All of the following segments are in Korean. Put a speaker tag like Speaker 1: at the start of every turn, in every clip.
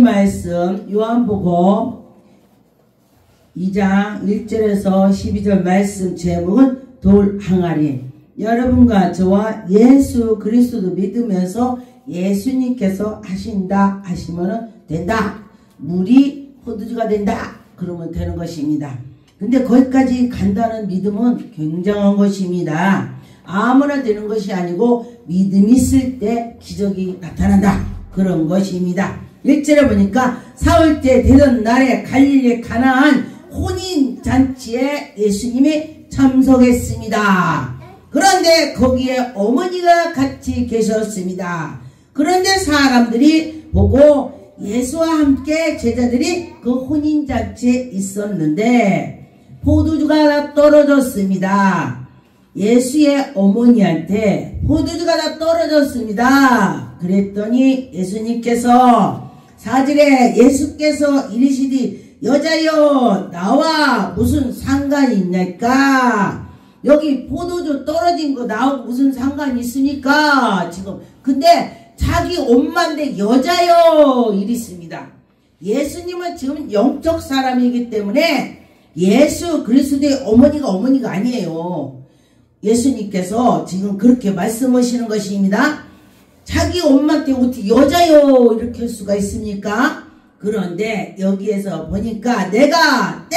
Speaker 1: 말씀 요한복음 2장 1절에서 12절 말씀 제목은 돌 항아리. 여러분과 저와 예수 그리스도 믿으면서 예수님께서 하신다 하시면 된다. 물이 포도주가 된다. 그러면 되는 것입니다. 근데 거기까지 간다는 믿음은 굉장한 것입니다. 아무나 되는 것이 아니고 믿음이 있을 때 기적이 나타난다. 그런 것입니다. 1절에 보니까 사흘 때 되던 날에 갈릴리 가나안 혼인잔치에 예수님이 참석했습니다. 그런데 거기에 어머니가 같이 계셨습니다. 그런데 사람들이 보고 예수와 함께 제자들이 그 혼인잔치에 있었는데 포도주가 다 떨어졌습니다. 예수의 어머니한테 포도주가 다 떨어졌습니다. 그랬더니 예수님께서 4절에 예수께서 이르시되 여자여 나와 무슨 상관이 있나이까? 여기 포도주 떨어진 거 나하고 무슨 상관이 있으니까 지금. 근데 자기 엄마인데 여자여 이랬습니다. 예수님은 지금 영적 사람이기 때문에 예수 그리스도의 어머니가 아니에요. 예수님께서 지금 그렇게 말씀하시는 것입니다. 자기 엄마한테 어떻게 여자요 이렇게 할 수가 있습니까? 그런데 여기에서 보니까 때가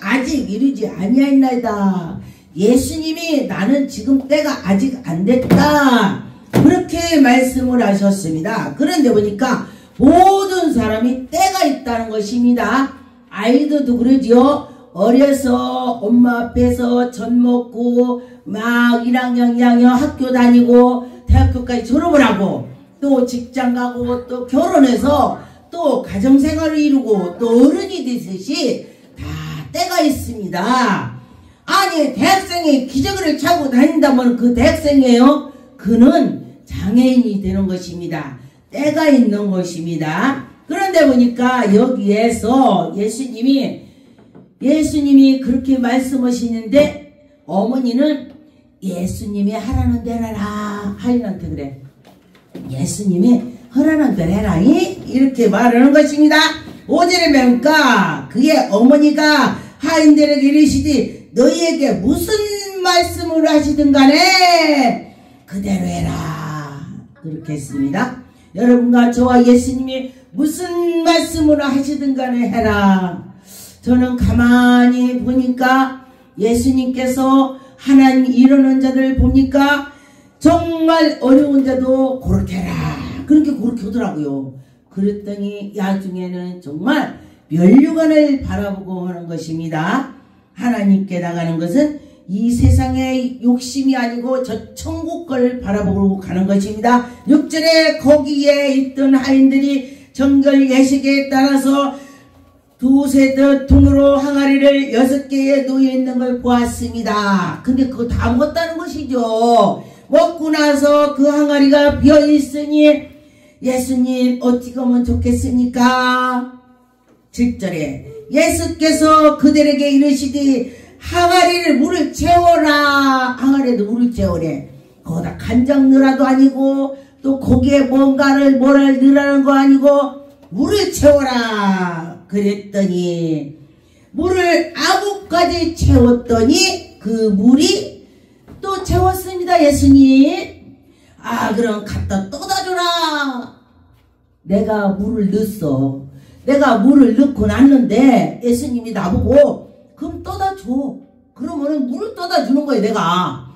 Speaker 1: 아직 이르지 아니하였나이다. 예수님이 나는 지금 때가 아직 안 됐다. 그렇게 말씀을 하셨습니다. 그런데 보니까 모든 사람이 때가 있다는 것입니다. 아이들도 그러지요. 어려서 엄마 앞에서 젖 먹고 막 1학년 2학년 학교 다니고 대학교까지 졸업을 하고 또 직장 가고 또 결혼해서 또 가정생활을 이루고 또 어른이 되듯이 다 때가 있습니다. 아니 대학생이 기저귀를 차고 다닌다면 그 대학생이에요? 그는 장애인이 되는 것입니다. 때가 있는 것입니다. 그런데 보니까 여기에서 예수님이 그렇게 말씀하시는데 어머니는 예수님이 하라는 대로 해라. 하인한테 그래. 예수님이 하라는 대로 해라. 이렇게 말하는 것입니다. 5절에 보니까 그의 어머니가 하인들에게 이르시되 너희에게 무슨 말씀을 하시든 간에 그대로 해라. 그렇게 했습니다. 여러분과 저와 예수님이 무슨 말씀을 하시든 간에 해라. 저는 가만히 보니까 예수님께서 하나님 이러는 자들 보니까 정말 어려운 자도 그렇게 해라. 그렇게 하더라고요. 그랬더니 나중에는 정말 면류관을 바라보고 하는 것입니다. 하나님께 나가는 것은 이 세상의 욕심이 아니고 저 천국 걸 바라보고 가는 것입니다. 6절에 거기에 있던 하인들이 정결 예식에 따라서 두세 통으로 항아리를 6개에 놓여있는 걸 보았습니다. 근데 그거 다 먹었다는 것이죠. 먹고 나서 그 항아리가 비어있으니 예수님 어떻게 하면 좋겠습니까? 7절에 예수께서 그들에게 이르시되 항아리를 물을 채워라. 항아리에도 물을 채우래. 거기다 간장 넣으라도 아니고 또 거기에 뭐를 넣으라는 거 아니고 물을 채워라. 그랬더니 물을 아구까지 채웠더니 그 물이 또 채웠습니다. 예수님. 그럼 갖다 떠다줘라. 내가 물을 넣었어. 내가 물을 넣고 났는데 예수님이 나보고 그럼 떠다줘. 그러면은 물을 떠다주는 거예요. 내가.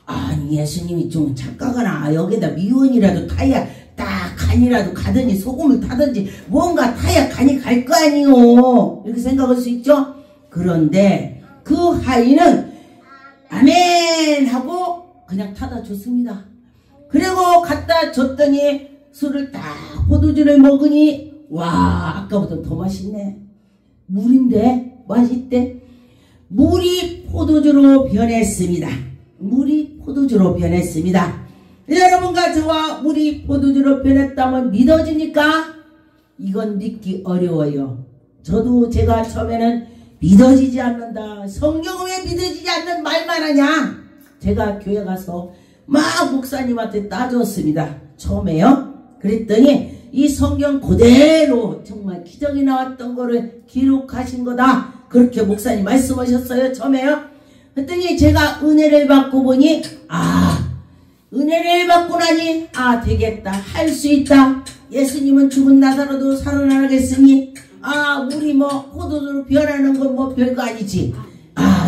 Speaker 1: 아니 예수님이 좀 착각하나. 여기다 미원이라도 타야 딱 간이라도 가더니 소금을 타든지 뭔가 타야 간이 갈 거 아니요. 이렇게 생각할 수 있죠. 그런데 그 하인은 아멘 하고 그냥 타다 줬습니다. 그리고 갖다 줬더니 술을 딱 포도주를 먹으니 와 아까보다 더 맛있네. 물인데 맛있대. 물이 포도주로 변했습니다. 물이 포도주로 변했습니다. 여러분과 저와 물이 포도주로 변했다면 믿어집니까? 이건 믿기 어려워요. 저도 제가 처음에는 믿어지지 않는다. 성경은 왜 믿어지지 않는 말만 하냐? 제가 교회 가서 막 목사님한테 따졌습니다. 처음에요. 그랬더니 이 성경 그대로 정말 기적이 나왔던 거를 기록하신 거다. 그렇게 목사님 말씀하셨어요. 처음에요. 그랬더니 제가 은혜를 받고 보니 은혜를 받고 나니 되겠다. 할 수 있다. 예수님은 죽은 나사로도 살아나겠으니 우리 포도주로 변하는 건 별거 아니지.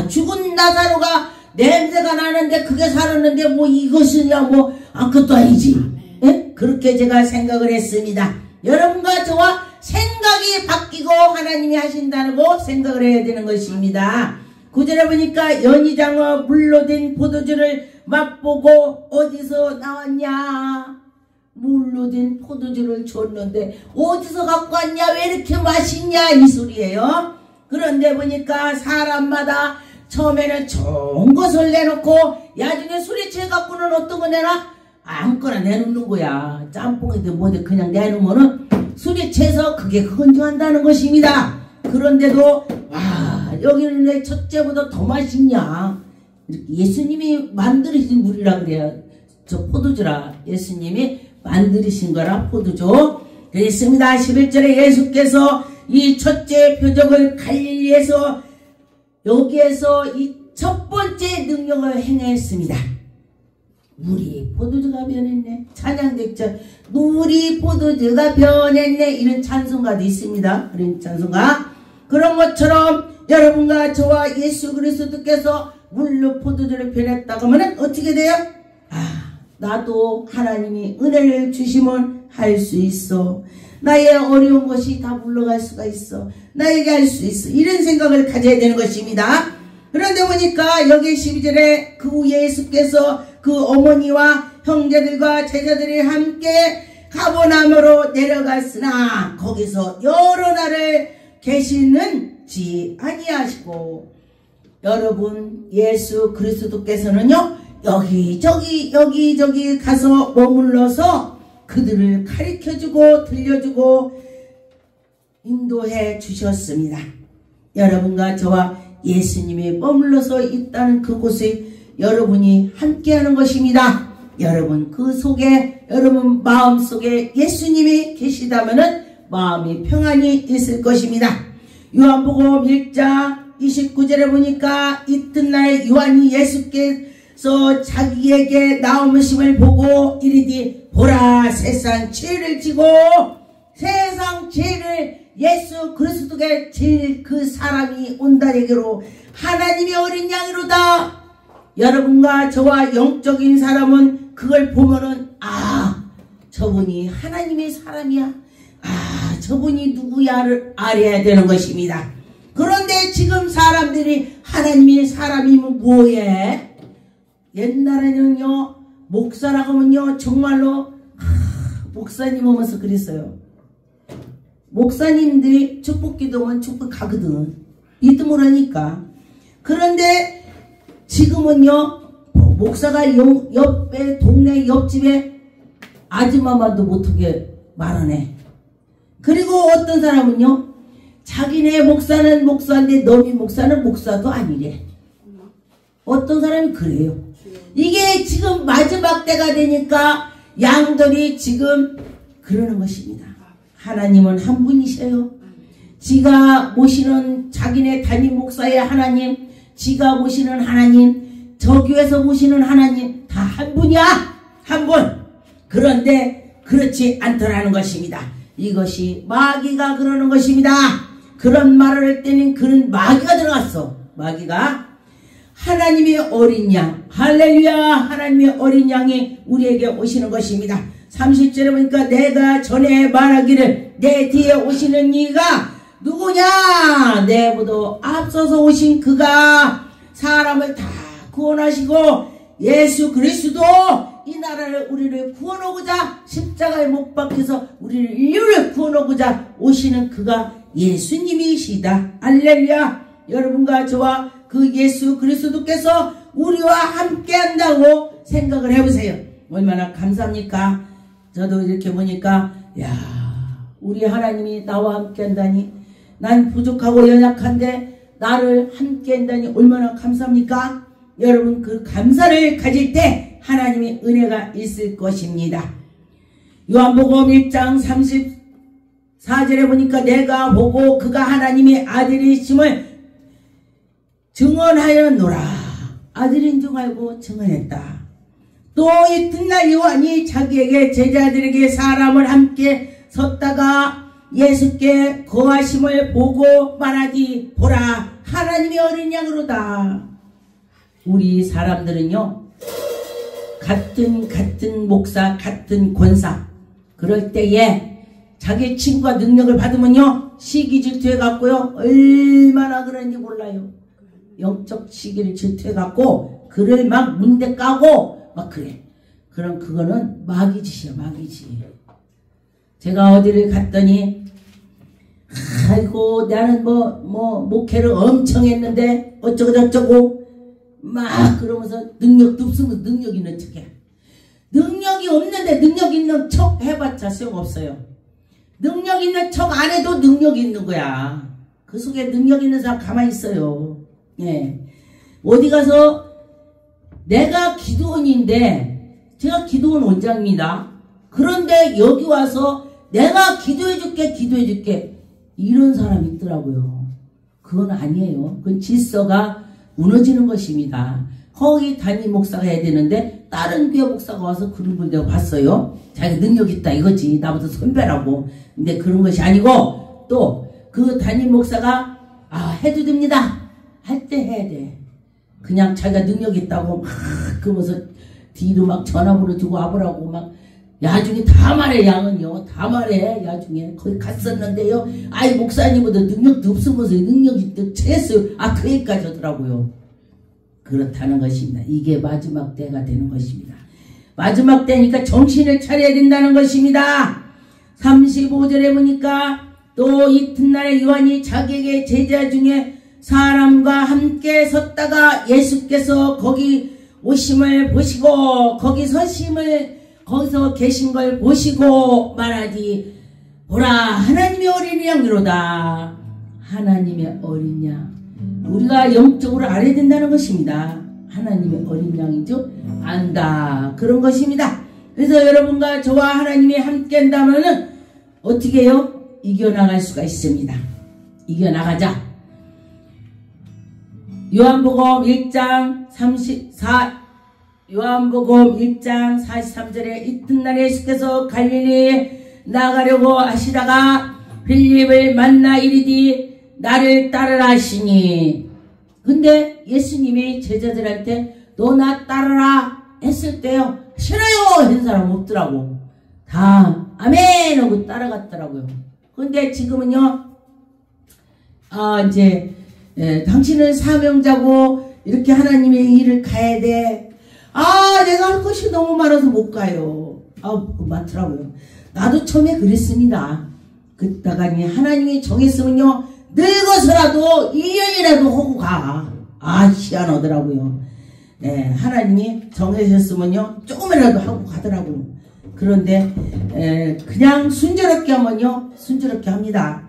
Speaker 1: 죽은 나사로가 냄새가 나는데 그게 살았는데 이것이냐 그것도 아니지. 예? 그렇게 제가 생각을 했습니다. 여러분과 저와 생각이 바뀌고 하나님이 하신다는 거 생각을 해야 되는 것입니다. 9절에 보니까 연희장어 물로 된 포도주를 맛보고 어디서 나왔냐? 물로 된 포도주를 줬는데 어디서 갖고 왔냐? 왜 이렇게 맛있냐? 이 소리예요. 그런데 보니까 사람마다 처음에는 좋은 것을 내놓고 나중에 술에 취해 갖고는 어떤 거 내놔? 아무거나 내놓는 거야. 짬뽕이든 뭐든 그냥 내놓으면은 술에 취해서 그게 건조한다는 것입니다. 그런데도 여기는 왜 첫째보다 더 맛있냐? 예수님이 만드신 물이라 그래요. 저 포도주라. 예수님이 만드신 거라 포도주. 그랬습니다. 11절에 예수께서 이 첫째 표적을 갈릴리에서 여기에서 이 첫 번째 능력을 행했습니다. 물이 포도주가 변했네. 찬양됐죠. 물이 포도주가 변했네. 이런 찬송가도 있습니다. 그런 찬송가. 그런 것처럼 여러분과 저와 예수 그리스도께서 물로 포도주를 변했다고 하면 어떻게 돼요? 나도 하나님이 은혜를 주시면 할 수 있어. 나의 어려운 것이 다 물러갈 수가 있어. 나에게 할 수 있어. 이런 생각을 가져야 되는 것입니다. 그런데 보니까 여기 12절에 그 후 예수께서 그 어머니와 형제들과 제자들이 함께 가버나움으로 내려갔으나 거기서 여러 날을 계시는지 아니하시고. 여러분, 예수 그리스도께서는요 여기저기 가서 머물러서 그들을 가르쳐주고 들려주고 인도해 주셨습니다. 여러분과 저와 예수님이 머물러서 있다는 그곳에 여러분이 함께하는 것입니다. 여러분 그 속에 여러분 마음속에 예수님이 계시다면 마음이 평안히 있을 것입니다. 요한복음 1장 29절에 보니까 이튿날 요한이 예수께서 자기에게 나오심을 보고 이르되 보라 세상 죄를 지고 세상 죄를 예수 그리스도가 제일 그 사람이 온다에게로 하나님의 어린 양이로다. 여러분과 저와 영적인 사람은 그걸 보면은 저분이 하나님의 사람이야. 저분이 누구야를 알아야 되는 것입니다. 그런데 지금 사람들이 하나님의 사람이면 뭐해? 옛날에는요 목사라고 하면요 정말로 목사님 오면서 그랬어요. 목사님들이 축복기도면 축복하거든. 믿음을 하니까. 그런데 지금은요 목사가 옆에 동네 옆집에 아줌마만도 못하게 말하네. 그리고 어떤 사람은요 자기네 목사는 목사인데 너희 목사는 목사도 아니래. 어떤 사람이 그래요. 이게 지금 마지막 때가 되니까 양들이 지금 그러는 것입니다. 하나님은 한 분이셔요. 지가 모시는 자기네 담임 목사의 하나님, 지가 모시는 하나님, 저 교회에서 모시는 하나님 다 한 분이야. 한 분. 그런데 그렇지 않더라는 것입니다. 이것이 마귀가 그러는 것입니다. 그런 말을 할 때는 그런 마귀가 들어갔어. 마귀가 하나님의 어린 양, 할렐루야, 하나님의 어린 양이 우리에게 오시는 것입니다. 30절에 보니까 내가 전에 말하기를 내 뒤에 오시는 이가 누구냐? 내보다 앞서서 오신 그가 사람을 다 구원하시고 예수 그리스도 이 나라를 우리를 구원하고자 십자가에 못 박혀서 우리를 인류를 구원하고자 오시는 그가 예수님이시다. 할렐루야. 여러분과 저와 그 예수 그리스도께서 우리와 함께 한다고 생각을 해보세요. 얼마나 감사합니까? 저도 이렇게 보니까 우리 하나님이 나와 함께 한다니, 난 부족하고 연약한데 나를 함께 한다니 얼마나 감사합니까? 여러분 그 감사를 가질 때 하나님의 은혜가 있을 것입니다. 요한복음 1장 34절에 보니까 내가 보고 그가 하나님의 아들이심을 증언하였노라. 아들인 줄 알고 증언했다. 또 이튿날 요한이 자기에게 제자들에게 사람을 함께 섰다가 예수께 거하심을 보고 말하기 보라 하나님의 어린 양으로다. 우리 사람들은요 같은 목사 같은 권사 그럴 때에 자기 친구가 능력을 받으면요 시기 질투해갖고요 얼마나 그런지 몰라요. 영적 시기를 질투해갖고 글을 막 문대 까고 막 그래. 그럼 그거는 마귀짓이야 마귀짓. 제가 어디를 갔더니 아이고 나는 뭐 목회를 엄청 했는데 어쩌고 저쩌고 막 그러면서 능력도 없으면 능력 있는 척해. 능력이 없는데 능력 있는 척 해봤자 소용없어요. 능력 있는 척 안 해도 능력이 있는 거야. 그 속에 능력 있는 사람 가만히 있어요. 예. 어디 가서 내가 기도원인데 제가 기도원 원장입니다. 그런데 여기 와서 내가 기도해줄게 이런 사람이 있더라고요. 그건 아니에요. 그건 질서가 무너지는 것입니다. 거기 담임 목사가 해야 되는데 다른 교회 목사가 와서 그런 걸 내가 봤어요. 자기가 능력 있다 이거지. 나보다 선배라고. 근데 그런 것이 아니고 또 그 담임 목사가 해도 됩니다. 할 때 해야 돼. 그냥 자기가 능력 있다고 막 그러면서 뒤로 막 전화번호 주고 와보라고 막 야중에 다 말해. 양은요 다 말해. 야중에 거기 갔었는데요 아이 목사님보다 능력도 없으면서 능력이 또 채했어요. 그 얘기까지 하더라고요. 그렇다는 것입니다. 이게 마지막 때가 되는 것입니다. 마지막 때니까 정신을 차려야 된다는 것입니다. 35절에 보니까 또 이튿날에 요한이 자기에게 제자 중에 사람과 함께 섰다가 예수께서 거기 오심을 보시고 거기서 계신 걸 보시고 말하지 보라 하나님의 어린 양이로다. 하나님의 어린 양. 우리가 영적으로 알아야 된다는 것입니다. 하나님의 어린 양인 줄 안다. 그런 것입니다. 그래서 여러분과 저와 하나님이 함께 한다면 어떻게 해요? 이겨나갈 수가 있습니다. 이겨나가자. 요한복음 1장 43절에 이튿날에 예수께서 갈릴리에 나가려고 하시다가 빌립을 만나 이르되 나를 따르라 하시니. 근데 예수님이 제자들한테 너 나 따르라 했을 때요 싫어요 한 사람 없더라고. 다 아멘 하고 따라갔더라고요. 근데 지금은요 이제 당신은 사명자고 이렇게 하나님의 일을 가야 돼. 내가 할 것이 너무 많아서 못 가요. 많더라고요. 나도 처음에 그랬습니다. 그랬다가니 하나님이 정했으면요 늙어서라도 1년이라도 하고 가. 희한하더라고요. 하나님이 정하셨으면요 조금이라도 하고 가더라고요. 그런데 그냥 순조롭게 하면요 순조롭게 합니다.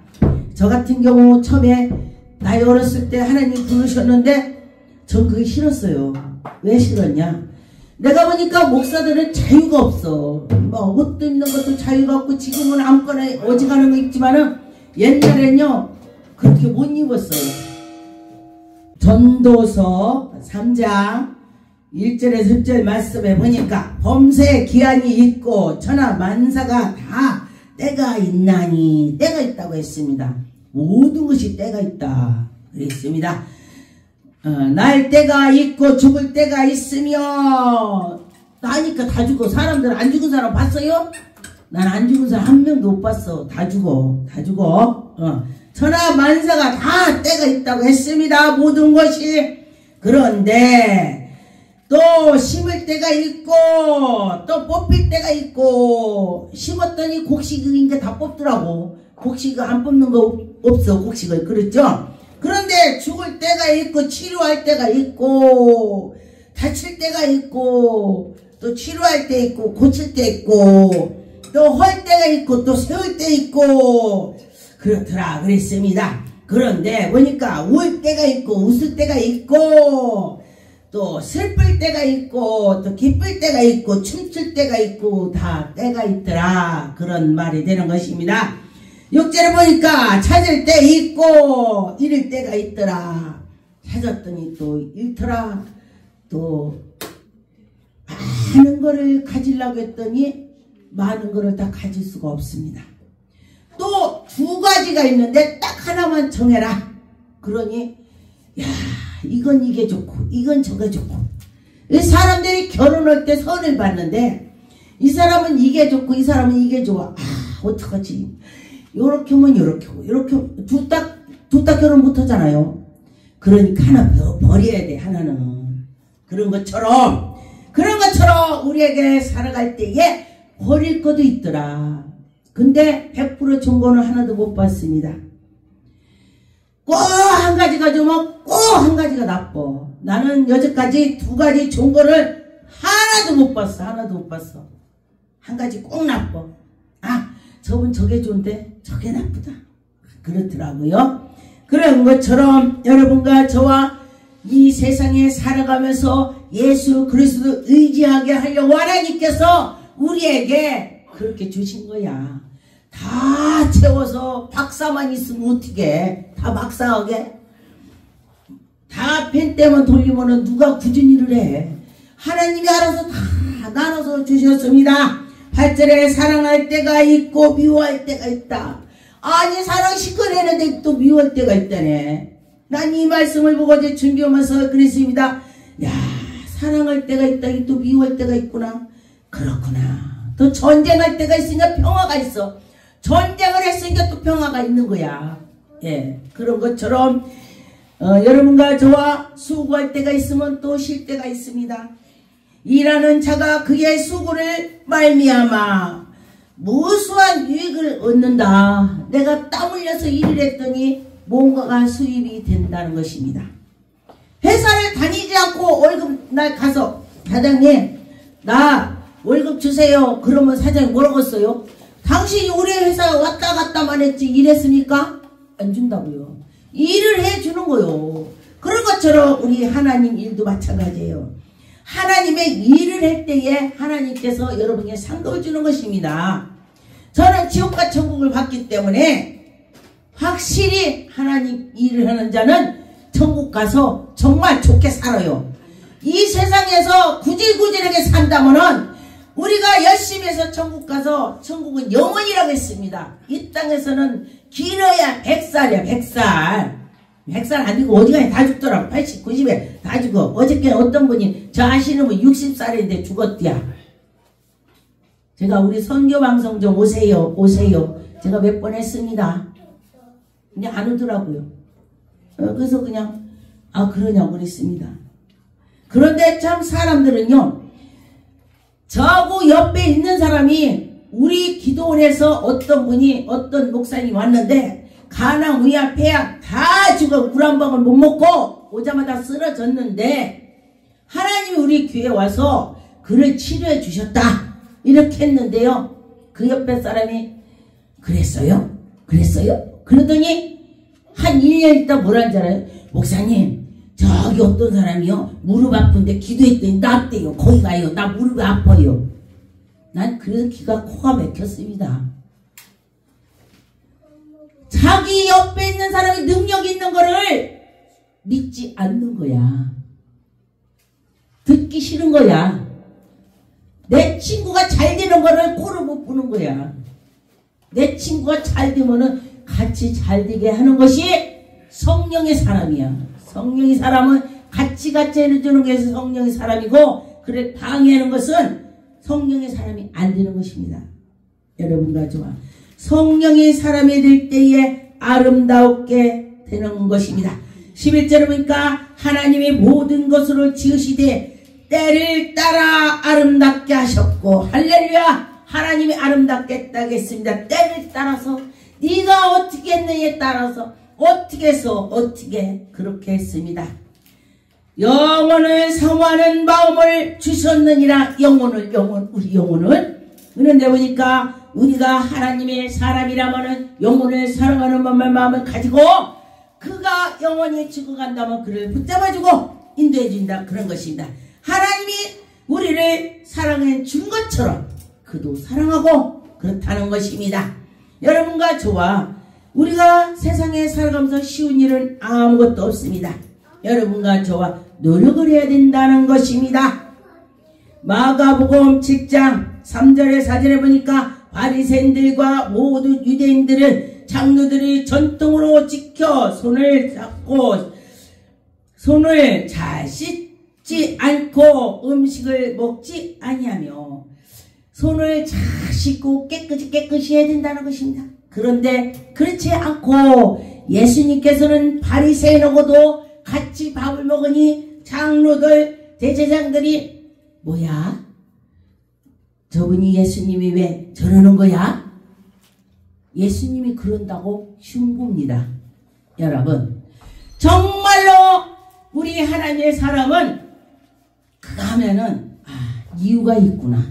Speaker 1: 저 같은 경우 처음에 나이 어렸을 때 하나님 부르셨는데 전 그게 싫었어요. 왜 싫었냐? 내가 보니까 목사들은 자유가 없어. 옷도 입는 것도 자유가 없고 지금은 아무거나 어지간한 거 입지만은 옛날엔요 그렇게 못 입었어요. 전도서 3장 1절에서 10절 말씀에 보니까 범사에 기한이 있고 천하 만사가 다 때가 있나니. 때가 있다고 했습니다. 모든 것이 때가 있다 그랬습니다. 날 때가 있고 죽을 때가 있으며. 나니까 다 죽어. 사람들 안 죽은 사람 봤어요? 난 안 죽은 사람 한 명도 못 봤어. 다 죽어. 천하 만사가 다 때가 있다고 했습니다. 모든 것이. 그런데 또 심을 때가 있고 또 뽑힐 때가 있고. 심었더니 곡식이니까 다 뽑더라고. 곡식을 안 뽑는 거 없어. 곡식을. 그렇죠? 그런데 죽을 때가 있고 치료할 때가 있고 다칠 때가 있고 또 치료할 때 있고 고칠 때 있고 또 헐 때가 있고 또 세울 때 있고 그렇더라 그랬습니다. 그런데 보니까 울 때가 있고 웃을 때가 있고 또 슬플 때가 있고 또 기쁠 때가 있고 춤출 때가 있고 다 때가 있더라. 그런 말이 되는 것입니다. 6절에 보니까 찾을 때 있고 잃을 때가 있더라. 찾았더니 또 잃더라. 또 많은 거를 가지려고 했더니 많은 거를 다 가질 수가 없습니다. 또 두 가지가 있는데 딱 하나만 정해라. 그러니 야, 이건 이게 좋고 이건 저게 좋고. 사람들이 결혼할 때 선을 받는데 이 사람은 이게 좋고 이 사람은 이게 좋아. 아, 어떡하지? 요렇게 하면 요렇게 하고 요렇게 둘 다 결혼 못 하잖아요. 그러니까 하나 버려야 돼. 하나는 그런 것처럼 우리에게 살아갈 때에 버릴 것도 있더라. 근데 100% 좋은 거는 하나도 못 봤습니다. 꼭 한 가지가 좋으면 꼭 한 가지가 나빠. 나는 여태까지 두 가지 좋은 거를 하나도 못 봤어. 한 가지 꼭 나빠. 아, 저분 저게 좋은데 저게 나쁘다. 그렇더라고요. 그런 것처럼 여러분과 저와 이 세상에 살아가면서 예수 그리스도 의지하게 하려고 하나님께서 우리에게 그렇게 주신 거야. 다 채워서 박사만 있으면 어떻게 다 박사하게 다 펜 때만 돌리면은 누가 굳은 일을 해. 하나님이 알아서 다 나눠서 주셨습니다. 8절에 사랑할 때가 있고 미워할 때가 있다. 아니 사랑 시커내는데 또 미워할 때가 있다네. 난 이 말씀을 보고 이제 준비하면서 그랬습니다. 야, 사랑할 때가 있다. 또 미워할 때가 있구나. 그렇구나. 또 전쟁할 때가 있으니까 평화가 있어. 전쟁을 했으니까 또 평화가 있는 거야. 예, 그런 것처럼 여러분과 저와 수고할 때가 있으면 또 쉴 때가 있습니다. 일하는 자가 그의 수고를 말미암아 무수한 유익을 얻는다. 내가 땀 흘려서 일을 했더니 뭔가가 수입이 된다는 것입니다. 회사를 다니지 않고 월급날 가서 사장님 나 월급 주세요. 그러면 사장님 뭐라고 했어요? 당신이 우리 회사에 왔다 갔다만 했지 일했습니까? 안 준다고요. 일을 해주는 거요. 그런 것처럼 우리 하나님 일도 마찬가지예요. 하나님의 일을 할 때에 하나님께서 여러분에게 상급을 주는 것입니다. 저는 지옥과 천국을 봤기 때문에 확실히 하나님 일을 하는 자는 천국 가서 정말 좋게 살아요. 이 세상에서 구질구질하게 산다면은 우리가 열심히 해서 천국 가서 천국은 영원이라고 했습니다. 이 땅에서는 길어야 100살이야 100살. 100살 아니고 어디가니 다 죽더라고. 80, 90에 다 죽어. 어저께 어떤 분이 저 아시는 분 60살인데 죽었디야. 제가 우리 선교방송 좀 오세요. 제가 몇 번 했습니다. 근데 안 오더라고요. 그래서 그냥 그러냐고 그랬습니다. 그런데 참 사람들은요. 저하고 옆에 있는 사람이 우리 기도원에서 어떤 분이 어떤 목사님이 왔는데 가난, 위암, 폐암 다 죽어 물 한 방울 못 먹고 오자마자 쓰러졌는데 하나님이 우리 교회에 와서 그를 치료해 주셨다 이렇게 했는데요. 그 옆에 사람이 그랬어요? 그러더니 한 1년 있다 뭐라는 줄 알아요? 목사님 저기 어떤 사람이요 무릎 아픈데 기도했더니 낫대요. 거기 가요. 나 무릎이 아파요. 난 그래서 귀가 코가 막혔습니다. 자기 옆에 있는 사람이 능력 있는 거를 믿지 않는 거야. 듣기 싫은 거야. 내 친구가 잘 되는 거를 꼴을 못 보는 거야. 내 친구가 잘 되면은 같이 잘 되게 하는 것이 성령의 사람이야. 성령의 사람은 같이 해주는 것이 성령의 사람이고 그래 방해하는 것은 성령의 사람이 안 되는 것입니다. 여러분과 저와 성령의 사람이 될 때에 아름답게 되는 것입니다. 11절에 보니까 하나님이 모든 것으로 지으시되 때를 따라 아름답게 하셨고 할렐루야. 하나님이 아름답게 했다고 했습니다. 때를 따라서 네가 어떻게 했느냐에 따라서 어떻게 해서 어떻게 그렇게 했습니다. 영혼을 사모하는 마음을 주셨느니라. 우리 영혼을 그런데 보니까 우리가 하나님의 사람이라면은 영혼을 사랑하는 마음을 가지고 그가 영원히 죽어간다면 그를 붙잡아주고 인도해 준다 그런 것입니다. 하나님이 우리를 사랑해 준 것처럼 그도 사랑하고 그렇다는 것입니다. 여러분과 저와 우리가 세상에 살아가면서 쉬운 일은 아무것도 없습니다. 여러분과 저와 노력을 해야 된다는 것입니다. 마가복음 7장 3절에 4절에 보니까 바리새인들과 모든 유대인들은 장로들이 전통으로 지켜 손을 잡고 손을 잘 씻지 않고 음식을 먹지 아니하며 손을 잘 씻고 깨끗이 해야 된다는 것입니다. 그런데 그렇지 않고 예수님께서는 바리새인하고도 같이 밥을 먹으니 장로들 대제사장들이 뭐야? 저분이 예수님이 왜 저러는 거야? 예수님이 그런다고 흉보입니다. 여러분 정말로 우리 하나님의 사람은 그거 하면은 이유가 있구나.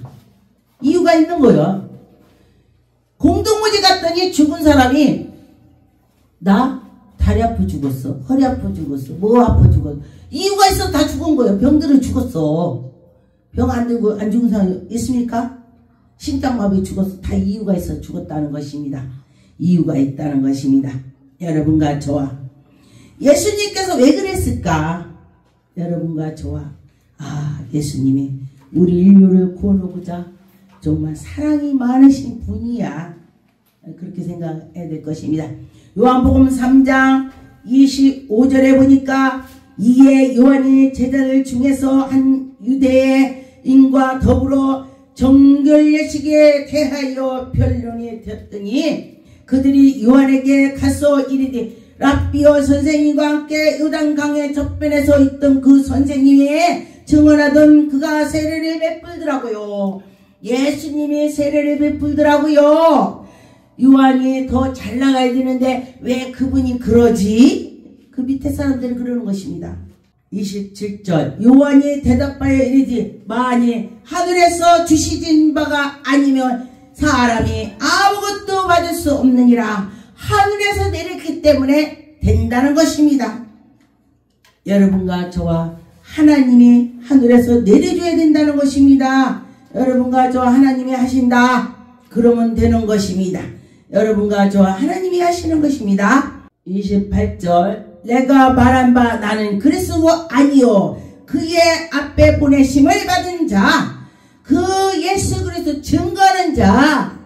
Speaker 1: 이유가 있는 거예요. 공동묘지 갔더니 죽은 사람이 나 다리 아파 죽었어. 허리 아파 죽었어. 뭐 아파 죽었어. 이유가 있어 다 죽은 거예요. 병들어 죽었어. 병 안 들고 안 죽은 사람 있습니까? 심장마비 죽었어. 다 이유가 있어 죽었다는 것입니다. 이유가 있다는 것입니다. 여러분과 저와 예수님께서 왜 그랬을까? 여러분과 저와 예수님이 우리 인류를 구원하고자 정말 사랑이 많으신 분이야. 그렇게 생각해야 될 것입니다. 요한복음 3장 25절에 보니까 이에 요한이 제자들 중에서 한 유대인과 더불어 정결 예식에 대하여 변론이 되었더니 그들이 요한에게 가서 이르되 랍비여 선생님과 함께 요단강의 저편에 서 있던 그 선생님이 증언하던 그가 세례를 베풀더라고요. 예수님이 세례를 베풀더라고요. 요한이 더 잘 나가야 되는데 왜 그분이 그러지? 그 밑에 사람들이 그러는 것입니다. 27절 요한이 대답하여 이르되 만일 하늘에서 주시진 바가 아니면 사람이 아무것도 받을 수 없느니라. 하늘에서 내렸기 때문에 된다는 것입니다. 여러분과 저와 하나님이 하늘에서 내려줘야 된다는 것입니다. 여러분과 저와 하나님이 하신다. 그러면 되는 것입니다. 여러분과 저와 하나님이 하시는 것입니다. 28절 내가 말한 바 나는 그리스도 아니요 그의 앞에 보내심을 받은 자 그 예수 그리스도 증거하는 자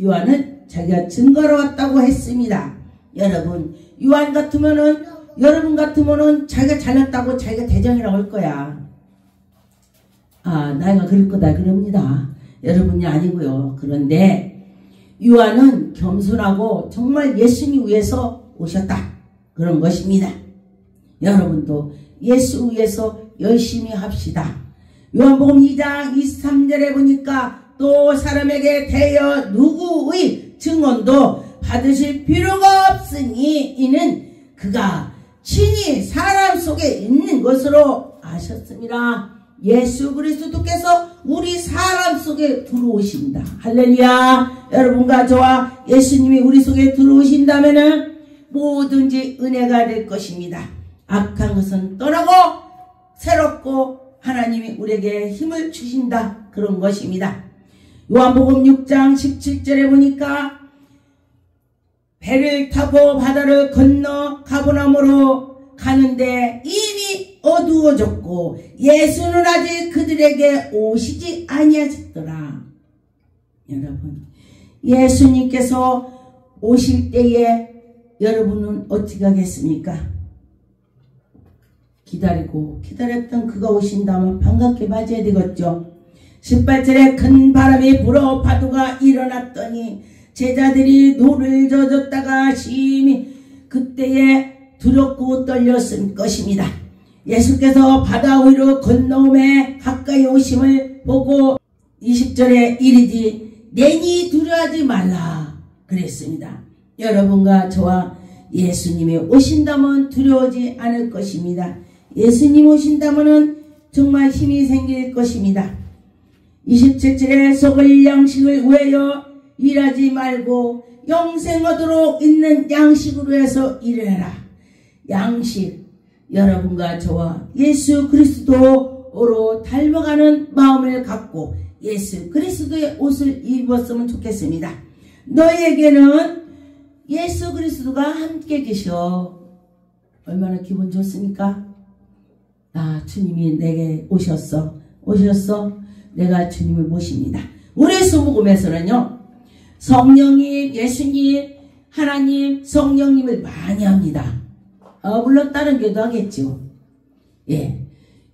Speaker 1: 요한은 자기가 증거로 왔다고 했습니다. 여러분 요한 같으면은 여러분 같으면은 자기가 잘났다고 자기가 대장이라고 할 거야. 나이가 그럴 거다 그럽니다. 여러분이 아니고요. 그런데 요한은 겸손하고 정말 예수님 위해서 오셨다. 그런 것입니다. 여러분도 예수 위해서 열심히 합시다. 요한복음 2장 23절에 보니까 또 사람에게 대여 누구의 증언도 받으실 필요가 없으니 이는 그가 친히 사람 속에 있는 것으로 아셨습니다. 예수 그리스도께서 우리 사람 속에 들어오신다. 할렐루야. 여러분과 저와 예수님이 우리 속에 들어오신다면은 뭐든지 은혜가 될 것입니다. 악한 것은 떠나고 새롭고 하나님이 우리에게 힘을 주신다. 그런 것입니다. 요한복음 6장 17절에 보니까 배를 타고 바다를 건너 가버나움으로 가는데 이미 어두워졌고 예수는 아직 그들에게 오시지 아니하셨더라. 여러분 예수님께서 오실 때에 여러분은 어떻게 하겠습니까? 기다렸던 그가 오신다면 반갑게 맞아야 되겠죠. 18절에 큰 바람이 불어 파도가 일어났더니 제자들이 노를 젖었다가 심히 그때에 두렵고 떨렸을 것입니다. 예수께서 바다 위로 건너오매 가까이 오심을 보고 20절에 이르지 내니 두려워하지 말라 그랬습니다. 여러분과 저와 예수님이 오신다면 두려워하지 않을 것입니다. 예수님 오신다면 정말 힘이 생길 것입니다. 27절에 속을 양식을 위하여 일하지 말고 영생 얻도록 있는 양식으로 해서 일해라. 양식 여러분과 저와 예수 그리스도로 닮아가는 마음을 갖고 예수 그리스도의 옷을 입었으면 좋겠습니다. 너에게는 예수 그리스도가 함께 계셔. 얼마나 기분 좋습니까? 주님이 내게 오셨어. 내가 주님을 모십니다. 우리 수복음에서는요, 성령님, 예수님, 하나님, 성령님을 많이 합니다. 물론 다른 교도 하겠죠.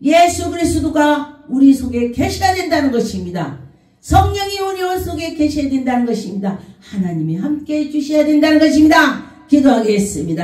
Speaker 1: 예수 그리스도가 우리 속에 계셔야 된다는 것입니다. 성령이 우리 속에 계셔야 된다는 것입니다. 하나님이 함께 해주셔야 된다는 것입니다. 기도하겠습니다.